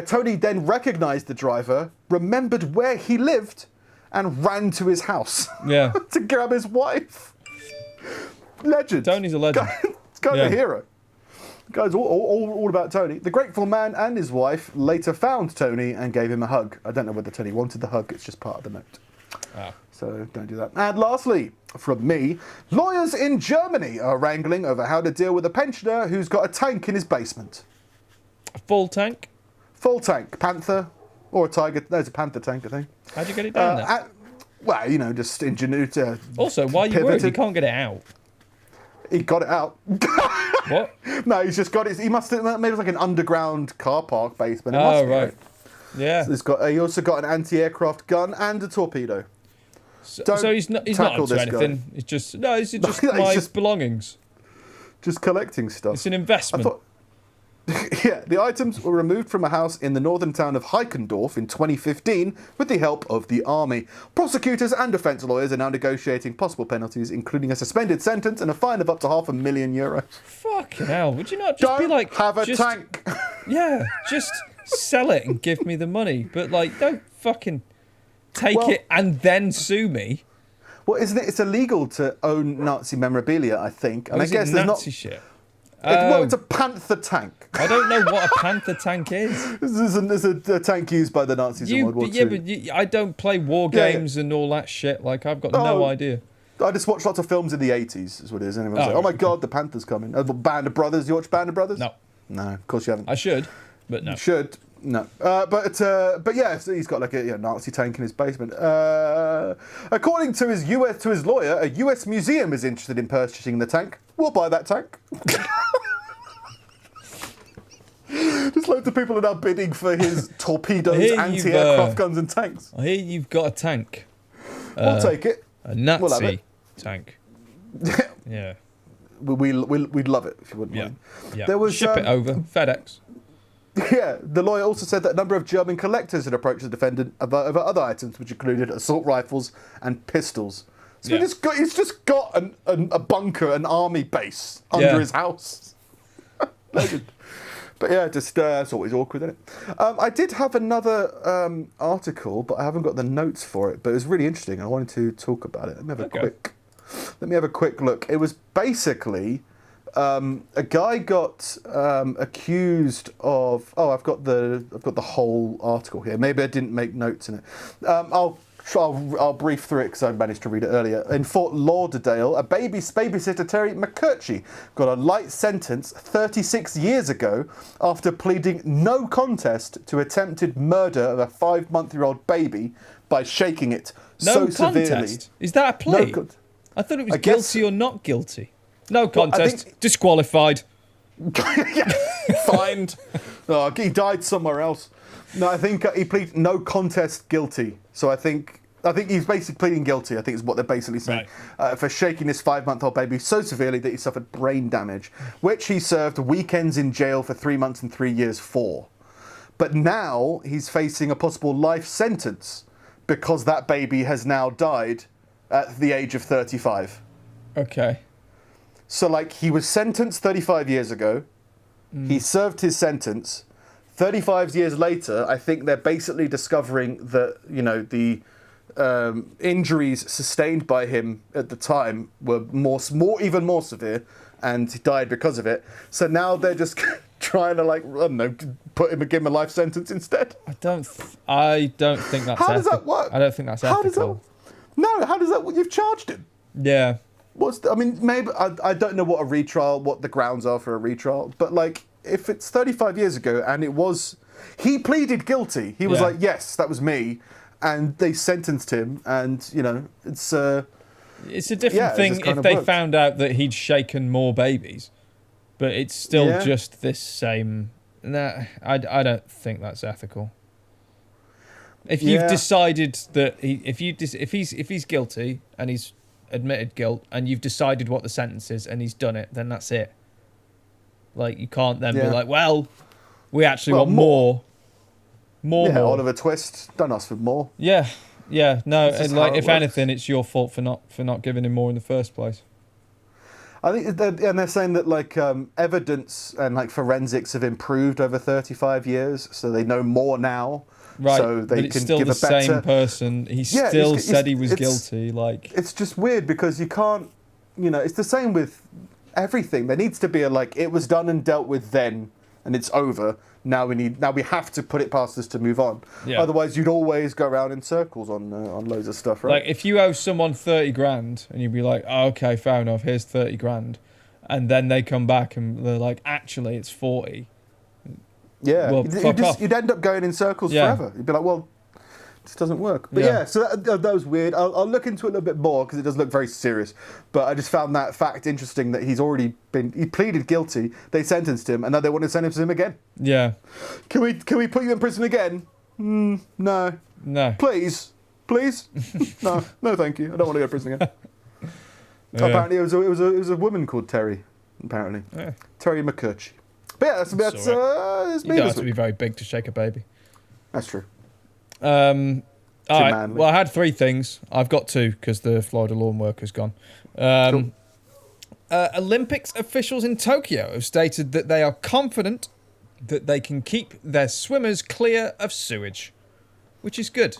Tony then recognised the driver, remembered where he lived, and ran to his house. Yeah. To grab his wife. Legend. Tony's a legend. This guy's a hero. Guys, all about Tony. The grateful man and his wife later found Tony and gave him a hug. I don't know whether Tony wanted the hug. It's just part of the note. Ah. So don't do that. And lastly, from me, lawyers in Germany are wrangling over how to deal with a pensioner who's got a tank in his basement. A full tank? Full tank. Panther. Or a tiger. There's a panther tank, I think. How'd you get it down there? Well, just ingenuity. Also, why are you worried? You can't get it out. He got it out. What? No, he's just got it. He must have maybe it was like an underground car park basement. It Oh, must be, right. Yeah. So he also got an anti-aircraft gun and a torpedo. So he's not up to anything. Guy. It's just it's just He's my just- belongings. Just collecting stuff. It's an investment. The items were removed from a house in the northern town of Heikendorf in 2015 with the help of the army. Prosecutors and defence lawyers are now negotiating possible penalties, including a suspended sentence and a fine of up to €500,000. Fucking hell! Would you not just be like, have a tank? Yeah, just sell it and give me the money, but don't fucking take it and then sue me. Well, isn't it? It's illegal to own Nazi memorabilia, I think. And I I guess there's Nazi not. shit. Well, it's a panther tank. I don't know what a panther tank is. This is a tank used by the Nazis in World War II. But I don't play war games and all that shit. Like, I've got no idea. I just watched lots of films in the 80s, is what it is. And everyone's like, oh my God, the Panther's coming. Band of Brothers. You watch Band of Brothers? No. No, of course you haven't. I should, but no. You should. No. But yeah, so he's got like a Nazi tank in his basement. According to his lawyer, a US museum is interested in purchasing the tank. We'll buy that tank. Just loads of people are now bidding for his torpedoes, anti-aircraft guns and tanks. I hear you've got a tank. We'll take it. A Nazi tank. Yeah. We'd love it if you wouldn't mind. Yeah. There was, Ship it over. FedEx. Yeah, the lawyer also said that a number of German collectors had approached the defendant over other items, which included assault rifles and pistols. So he's just got a bunker, an army base under his house. Legend. But yeah, just it's always awkward, isn't it? I did have another article, but I haven't got the notes for it. But it was really interesting. I wanted to talk about it. Let me have a quick look. It was basically a guy got accused of. Oh, I've got the whole article here. Maybe I didn't make notes in it. I'll brief through it because I managed to read it earlier. In Fort Lauderdale, a babysitter, Terry McCurchy, got a light sentence 36 years ago after pleading no contest to attempted murder of a 5-month-old baby by shaking it severely. Is that a plea? I thought it was guilty or not guilty. No contest. Disqualified. Fined. Oh, he died somewhere else. No, I think he pleaded no contest guilty. So I think he's basically pleading guilty. I think is what they're basically saying for shaking this 5-month-old baby so severely that he suffered brain damage, which he served weekends in jail for 3 months and 3 years for. But now he's facing a possible life sentence because that baby has now died at the age of 35. Okay. So like he was sentenced 35 years ago. He served his sentence. 35 years later, I think they're basically discovering that, the injuries sustained by him at the time were even more severe, and he died because of it. So now they're just trying to, give him a life sentence instead. I don't think that's How does that work? I don't think that's ethical. How does that? You've charged him. Yeah. Maybe I don't know what the grounds are for a retrial, but if it's 35 years ago and he pleaded guilty. He was like, yes, that was me, and they sentenced him, and it's a different thing if they found out that he'd shaken more babies, but it's still just this same. Nah, I don't think that's ethical. If you've decided that if he's guilty and he's admitted guilt and you've decided what the sentence is and he's done it, then that's it. You can't then be like, well, we actually want more. Oliver Twist, don't ask for more. Yeah, no, if anything, it's your fault for not giving him more in the first place. I think they're saying that evidence and forensics have improved over 35 years, so they know more now. Right, so they but it's can still give the a better... same person. He still said he was guilty. It's just weird because you can't, it's the same with everything. There needs to be it was done and dealt with then, and it's over. Now we have to put it past us to move on. Yeah. Otherwise, you'd always go around in circles on loads of stuff, right? If you owe someone 30 grand and you'd be like, oh, okay, fair enough, here's 30 grand, and then they come back and they're like, actually, it's 40. Yeah, well, you'd end up going in circles forever. You'd be like, well, this doesn't work. But so that was weird. I'll look into it a little bit more because it does look very serious. But I just found that fact interesting that he pleaded guilty, they sentenced him, and now they want to sentence him again. Yeah. Can we put you in prison again? No. No. Please. No, thank you. I don't want to go to prison again. Apparently, it was a woman called Terry. Apparently, Terry McCurchy. But yeah, that's me. You don't have to be very big to shake a baby. That's true. All right. Well, I had 3 things. I've got 2 because the Florida lawn worker's gone. Cool. Olympics officials in Tokyo have stated that they are confident that they can keep their swimmers clear of sewage, which is good.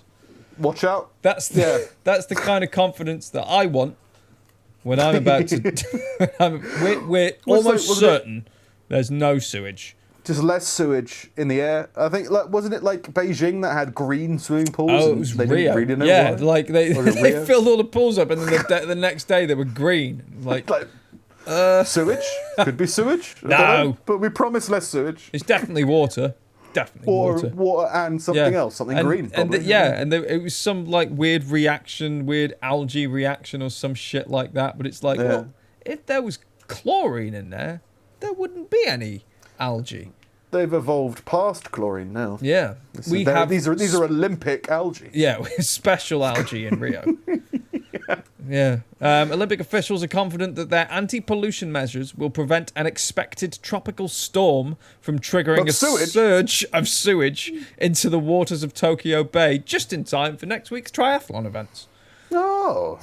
Watch out. That's the kind of confidence that I want when I'm about to... we're almost certain there's no sewage. Just less sewage in the air. I think, wasn't it like Beijing that had green swimming pools? Oh, it was they Rio. Didn't really know yeah, why? like they Rio? filled all the pools up, and then the next day they were green. Like sewage? Could be sewage. I don't No. know, but we promise less sewage. it's definitely water. Definitely Or water. water and something else, something green. And Probably. it was some like weird algae reaction or some shit like that. But it's like, well, if there was chlorine in there wouldn't be any algae. They've evolved past chlorine now. Yeah, These are Olympic algae. Yeah, special algae in Rio. Yeah. Olympic officials are confident that their anti-pollution measures will prevent an expected tropical storm from triggering a surge of sewage into the waters of Tokyo Bay just in time for next week's triathlon events. Oh.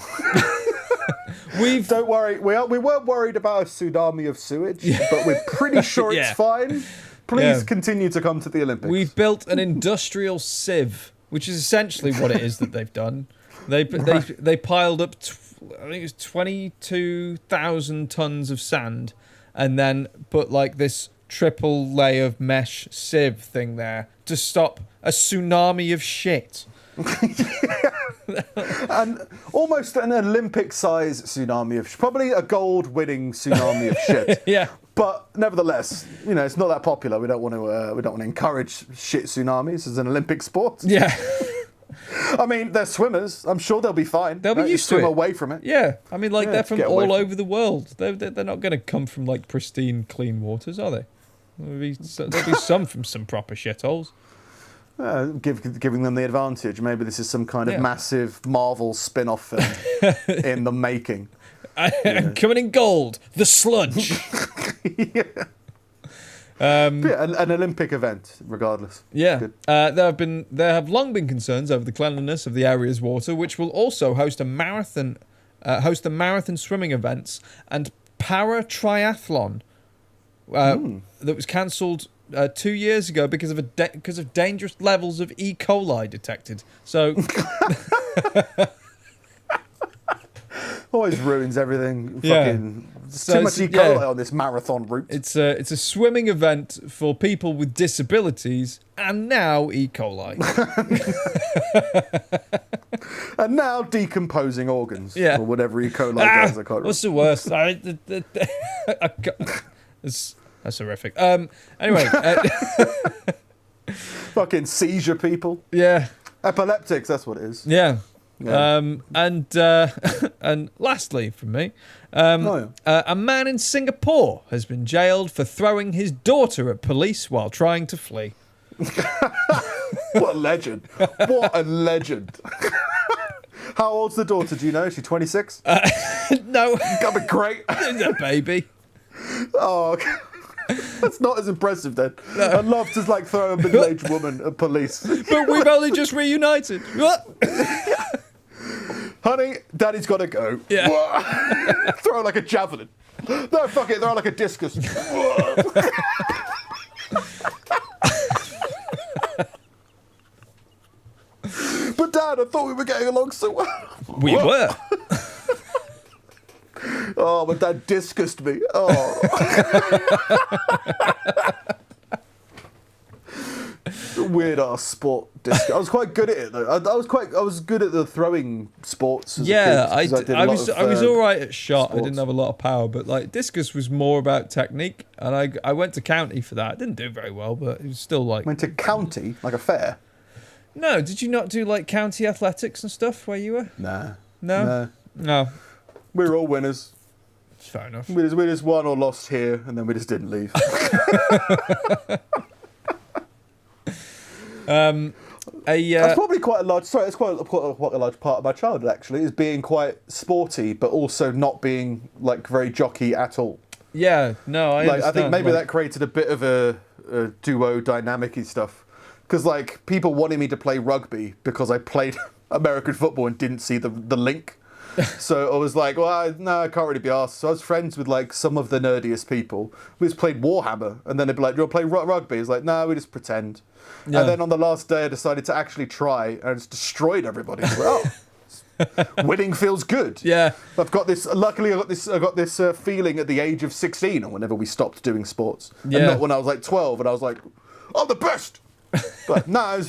Don't worry. We weren't worried about a tsunami of sewage, but we're pretty sure it's fine. Please continue to come to the Olympics. We've built an industrial sieve, which is essentially what it is that they've done. They piled up, I think it was 22,000 tons of sand, and then put like this triple layer of mesh sieve thing there to stop a tsunami of shit. And almost an Olympic-sized tsunami of probably a gold-winning tsunami of shit. Yeah. But nevertheless, it's not that popular. We don't want to encourage shit tsunamis as an Olympic sport. Yeah. I mean, they're swimmers. I'm sure they'll be fine. They'll be used to it. Swim away from it. Yeah. I mean, they're from all over the world. They're not going to come from like pristine, clean waters, are they? There'll be some from some proper shitholes. Giving them the advantage. Maybe this is some kind of massive Marvel spin-off film in the making. Coming in gold, the sludge. An Olympic event, regardless. Yeah. There have long been concerns over the cleanliness of the area's water, which will also host the marathon swimming events and para triathlon that was cancelled 2 years ago because of dangerous levels of E. coli detected. So always ruins everything. Yeah. Fucking too much E. coli on this marathon route. It's a swimming event for people with disabilities, and now E. coli. And now decomposing organs. Yeah. Or whatever E. coli does. I can't remember. What's the worst? That's horrific. Anyway. Fucking seizure people. Yeah. Epileptics, that's what it is. Yeah. Yeah. And lastly from me, a man in Singapore has been jailed for throwing his daughter at police while trying to flee. What a legend. What a legend. How old's the daughter, do you know? Is she 26? No. That'd be great. A baby. Oh, okay. That's not as impressive then. No. I'd love to throw a middle-aged woman at police. But we've only just reunited. What? Honey, Daddy's got to go. Yeah. Throw like a javelin. No, fuck it. Throw like a discus. But Dad, I thought we were getting along so well. We were. Oh, my dad discussed me. Oh. Weird ass sport discus. I was quite good at it though. I was good at the throwing sports. As a kid, I was all right at shot. sports. I didn't have a lot of power, but discus was more about technique, and I went to county for that. I didn't do very well, but it was still Went to county, like a fair. No, did you not do county athletics and stuff where you were? Nah. No. We were all winners. Fair enough. We just won or lost here, and then we just didn't leave. That's probably quite a large. Sorry, it's quite a large part of my childhood actually, is being quite sporty, but also not being very jockey at all. Yeah, no, I understand. I think maybe that created a bit of a duo dynamic-y stuff, because people wanted me to play rugby because I played American football and didn't see the link. So I was like, well, no, I can't really be asked. So I was friends with some of the nerdiest people. We just played Warhammer, and then they'd be like, do you want to play rugby? It's like, no, we just pretend. Yeah. And then on the last day, I decided to actually try, and I just destroyed everybody. Like, Winning feels good. Yeah. I've got this. Luckily, I got this feeling at the age of 16, or whenever we stopped doing sports, Yeah. and not when I was like 12, and I was like, "I'm the best." But no,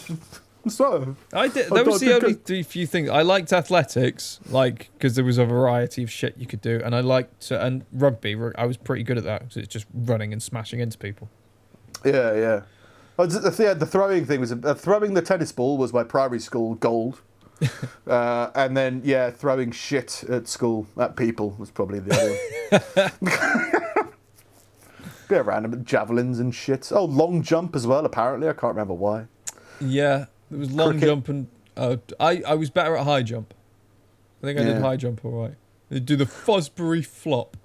so I did. That was the only few things I liked. Athletics, like because there was a variety of shit you could do, and I liked and rugby. I was pretty good at that because it's just running and smashing into people. Yeah, yeah. The throwing thing was throwing the tennis ball was my primary school gold. And then, throwing shit at school, at people, was probably the other one. Bit of random javelins and shit. Oh, long jump as well, apparently. I can't remember why. Yeah, there was long jump and... I was better at high jump. I think I did high jump all right. They do the Fosbury flop.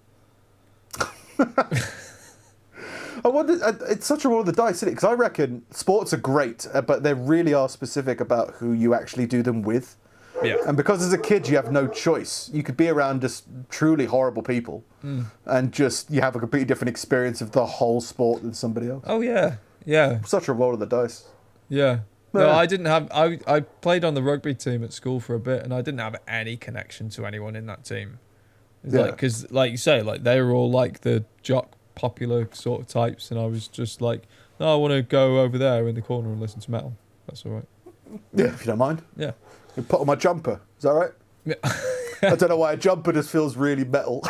I wonder, it's such a roll of the dice, isn't it? Because I reckon sports are great, but they really are specific about who you actually do them with. Yeah. And because as a kid you have no choice, you could be around just truly horrible people, and just you have a completely different experience of the whole sport than somebody else. Oh yeah, yeah. Such a roll of the dice. Yeah. No, I didn't have. I played on the rugby team at school for a bit, and I didn't have any connection to anyone in that team. It's like because, like you say, like they were all like the jock, popular sort of types, and I was just like, no, I want to go over there in the corner and listen to metal. That's all right. Yeah, if you don't mind. Yeah. You put on my jumper. Is that right? Yeah. I don't know why a jumper just feels really metal.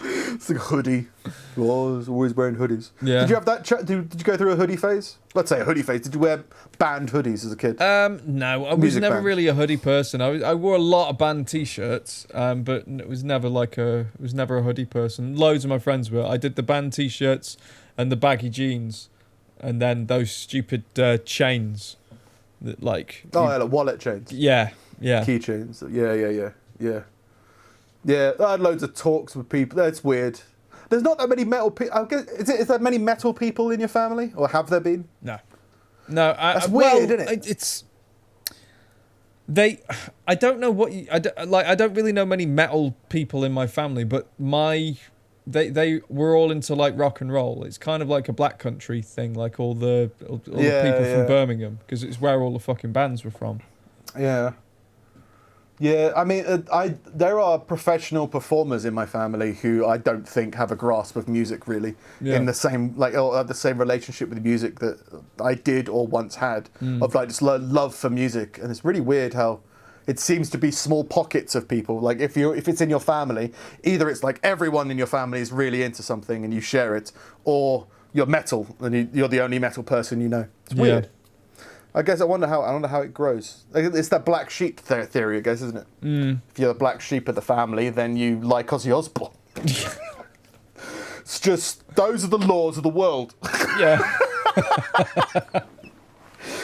It's like a hoodie. I was always wearing hoodies. Yeah. Did you have that? Did you go through a hoodie phase? Let's say a hoodie phase. Did you wear band hoodies as a kid? No, I was never really a hoodie person. I wore a lot of band T-shirts, but it was never a hoodie person. Loads of my friends were. I did the band T-shirts and the baggy jeans, and then those stupid chains that like. Like wallet chains. Yeah. Keychains. Yeah. Yeah, I had loads of talks with people. That's weird. There's not that many metal people. Is there many metal people in your family, or have there been? No. That's weird, isn't it? It's I don't know what I don't really know many metal people in my family, but they were all into like rock and roll. It's kind of like a Black Country thing, like all the people from Birmingham, because it's where all the fucking bands were from. Yeah. Yeah, I mean, there are professional performers in my family who I don't think have a grasp of music really, in the same or have the same relationship with music that I did or once had, of like just love for music. And it's really weird how it seems to be small pockets of people. Like if it's in your family, either it's like everyone in your family is really into something and you share it, or you're metal and you're the only metal person you know. It's weird. Yeah. I guess I wonder how it grows. It's that black sheep theory, I guess, isn't it? If you're the black sheep of the family, then you like Ozzy Osbourne. It's just those are the laws of the world. Yeah.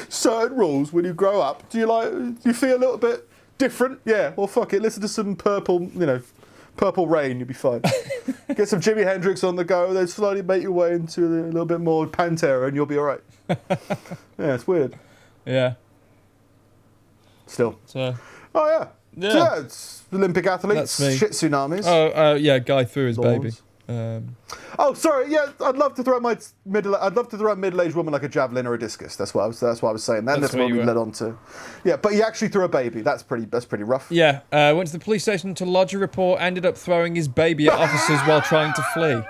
Certain rules when you grow up. Do you feel a little bit different? Yeah. Well, fuck it. Listen to some Purple Rain. You'll be fine. Get some Jimi Hendrix on the go. Then slowly make your way into a little bit more Pantera, and you'll be all right. Yeah, it's weird. Yeah. Still. So. Oh yeah. Yeah. So, yeah, it's Olympic athletes. That's me. Shit tsunamis. Oh yeah, guy threw his baby. Oh, sorry. Yeah, I'd love to throw a middle-aged woman like a javelin or a discus. That's what I was saying. That's what we led on to. Yeah, but he actually threw a baby. That's pretty rough. Yeah. Went to the police station to lodge a report. Ended up throwing his baby at officers while trying to flee.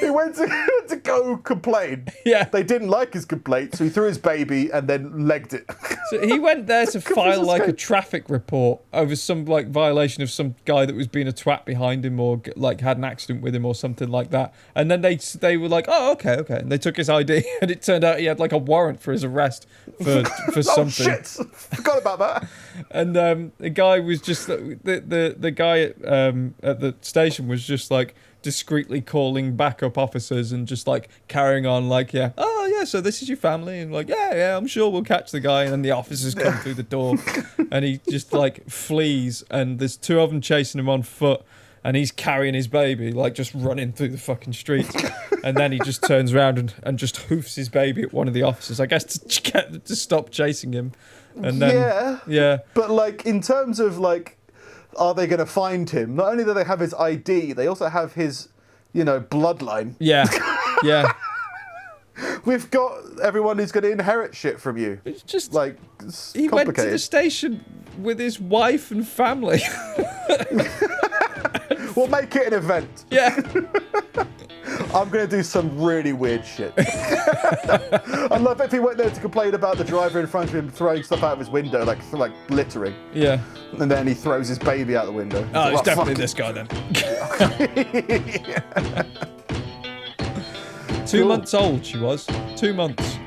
He went to go complain. Yeah. They didn't like his complaint, so he threw his baby and then legged it. So he went there to file like a traffic report over some like violation of some guy that was being a twat behind him, or like had an accident with him or something like that. And then they were like, oh okay, and they took his ID, and it turned out he had like a warrant for his arrest for Oh something. shit! Forgot about that. And the guy was just the guy at the station was just like discreetly calling backup officers and just like carrying on like, so this is your family, and like I'm sure we'll catch the guy. And then the officers come through the door and he just like flees, and there's two of them chasing him on foot, and he's carrying his baby like just running through the fucking streets. And then he just turns around and just hoofs his baby at one of the officers, I guess to stop chasing him. And then yeah, but like in terms of like, are they going to find him? Not only do they have his ID, they also have his, bloodline. Yeah. we've got everyone who's going to inherit shit from you. It's just Like, it's he went to complicated. the station with his wife and family. We'll make it an event. Yeah. I'm going to do some really weird shit. I love it if he went there to complain about the driver in front of him throwing stuff out of his window, like littering. Yeah. And then he throws his baby out the window. Oh, it's like, definitely fuck this guy then. it. 2 months old she was. 2 months.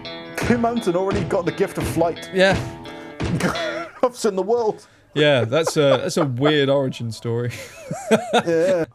2 months and already got the gift of flight. Yeah. Ups in the world. Yeah, that's a weird origin story. Yeah.